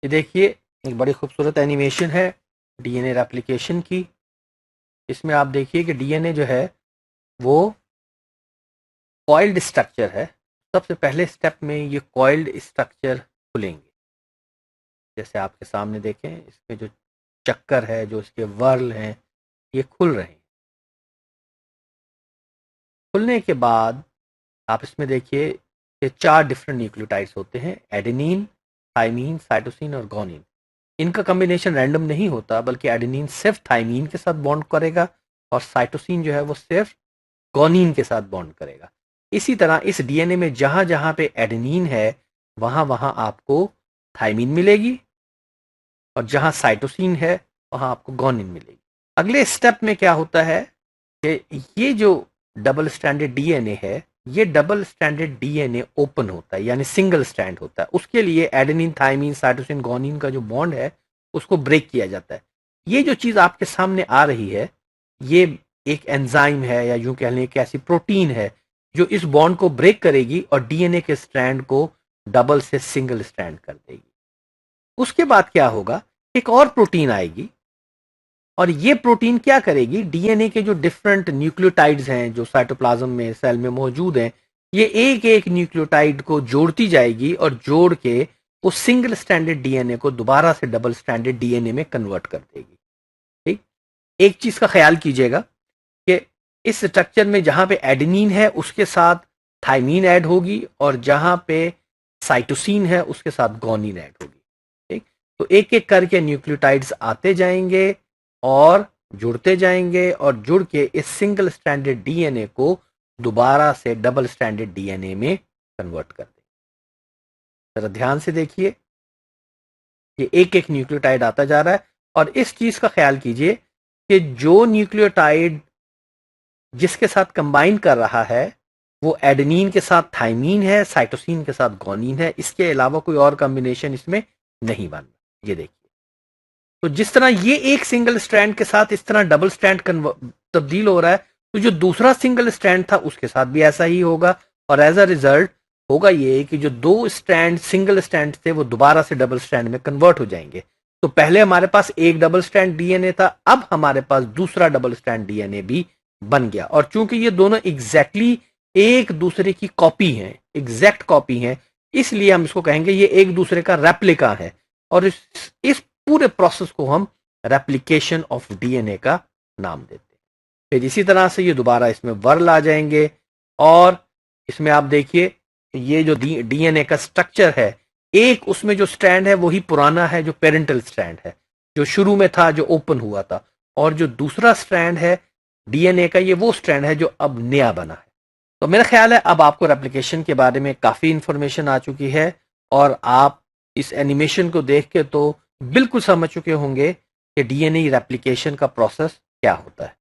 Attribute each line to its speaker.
Speaker 1: ये देखिए, एक बड़ी खूबसूरत एनिमेशन है डीएनए रेप्लिकेशन की। इसमें आप देखिए कि डीएनए जो है वो कॉइल्ड स्ट्रक्चर है। सबसे पहले स्टेप में ये कॉइल्ड स्ट्रक्चर खुलेंगे। जैसे आपके सामने देखें, इसके जो चक्कर है, जो इसके वर्ल हैं, ये खुल रहे हैं। खुलने के बाद आप इसमें देखिए कि 4 डिफरेंट न्यूक्लियोटाइड्स होते हैं: एडेनिन, थाइमीन, साइटोसिन और गुआनिन। इनका कॉम्बिनेशन रैंडम नहीं होता, बल्कि एडेनिन सिर्फ थाइमीन के साथ बॉन्ड करेगा और साइटोसिन जो है वो सिर्फ गुआनिन के साथ बॉन्ड करेगा। इसी तरह इस डीएनए में जहां जहां पे एडेनिन है वहां वहां आपको थाइमीन मिलेगी, और जहां साइटोसिन है वहां आपको गुआनिन मिलेगी। अगले स्टेप में क्या होता है कि ये जो डबल स्ट्रैंडेड डीएनए है, ये डबल स्ट्रैंडेड डीएनए ओपन होता है, यानी सिंगल स्ट्रैंड होता है। उसके लिए एडेनिन, थाइमीन, साइटोसिन, गुआनिन का जो बॉन्ड है उसको ब्रेक किया जाता है। ये जो चीज आपके सामने आ रही है, ये एक एंजाइम है, या यूं कह लें एक ऐसी प्रोटीन है जो इस बॉन्ड को ब्रेक करेगी और डीएनए के स्ट्रैंड को डबल से सिंगल स्ट्रैंड कर देगी। उसके बाद क्या होगा, एक और प्रोटीन आएगी, और ये प्रोटीन क्या करेगी, डीएनए के जो डिफरेंट न्यूक्लियोटाइड्स हैं जो साइटोप्लाज्म में, सेल में मौजूद हैं, ये एक एक न्यूक्लियोटाइड को जोड़ती जाएगी और जोड़ के उस सिंगल स्ट्रैंडेड डीएनए को दोबारा से डबल स्ट्रैंडेड डीएनए में कन्वर्ट कर देगी। ठीक। एक चीज का ख्याल कीजिएगा कि इस स्ट्रक्चर में जहां पे एडेनिन है उसके साथ थाइमीन ऐड होगी, और जहां पे साइटोसिन है उसके साथ गुआनिन ऐड होगी। ठीक। तो एक एक करके न्यूक्लियोटाइड्स आते जाएंगे और जुड़ते जाएंगे, और जुड़ के इस सिंगल स्ट्रैंडेड डीएनए को दोबारा से डबल स्ट्रैंडेड डीएनए में कन्वर्ट कर देंगे। जरा ध्यान से देखिए, ये एक एक न्यूक्लियोटाइड आता जा रहा है, और इस चीज का ख्याल कीजिए कि जो न्यूक्लियोटाइड जिसके साथ कंबाइन कर रहा है वो एडेनिन के साथ थाइमीन है, साइटोसिन के साथ गुआनिन है। इसके अलावा कोई और कॉम्बिनेशन इसमें नहीं बन रहा। ये देखिए, तो जिस तरह ये एक सिंगल स्ट्रैंड के साथ इस तरह डबल स्ट्रैंड तब्दील हो रहा है, तो जो दूसरा सिंगल स्ट्रैंड था उसके साथ भी ऐसा ही होगा, और एज अ रिजल्ट होगा ये कि जो 2 स्ट्रैंड सिंगल स्ट्रैंड थे वो दोबारा से डबल स्ट्रैंड में कन्वर्ट हो जाएंगे। तो पहले हमारे पास एक डबल स्ट्रैंड डीएनए था, अब हमारे पास दूसरा डबल स्ट्रैंड डीएनए भी बन गया। और चूंकि ये दोनों एग्जैक्टली एक दूसरे की कॉपी हैं, एग्जैक्ट कॉपी हैं, इसलिए हम इसको कहेंगे ये एक दूसरे का रेप्लिका है। और इस पूरे प्रोसेस को हम रेप्लिकेशन ऑफ डीएनए का नाम देते हैं। फिर इसी तरह से ये दोबारा इसमें वर्ल आ जाएंगे, और इसमें आप देखिए ये जो डीएनए का स्ट्रक्चर है, एक उसमें जो स्ट्रैंड है वही पुराना है, जो पेरेंटल स्ट्रैंड है, जो शुरू में था, जो ओपन हुआ था, और जो दूसरा स्ट्रैंड है डीएनए का, ये वो स्ट्रैंड है जो अब नया बना है। तो मेरा ख्याल है अब आपको रेप्लिकेशन के बारे में काफी इंफॉर्मेशन आ चुकी है, और आप इस एनिमेशन को देख के तो बिल्कुल समझ चुके होंगे कि डीएनए रेप्लिकेशन का प्रोसेस क्या होता है।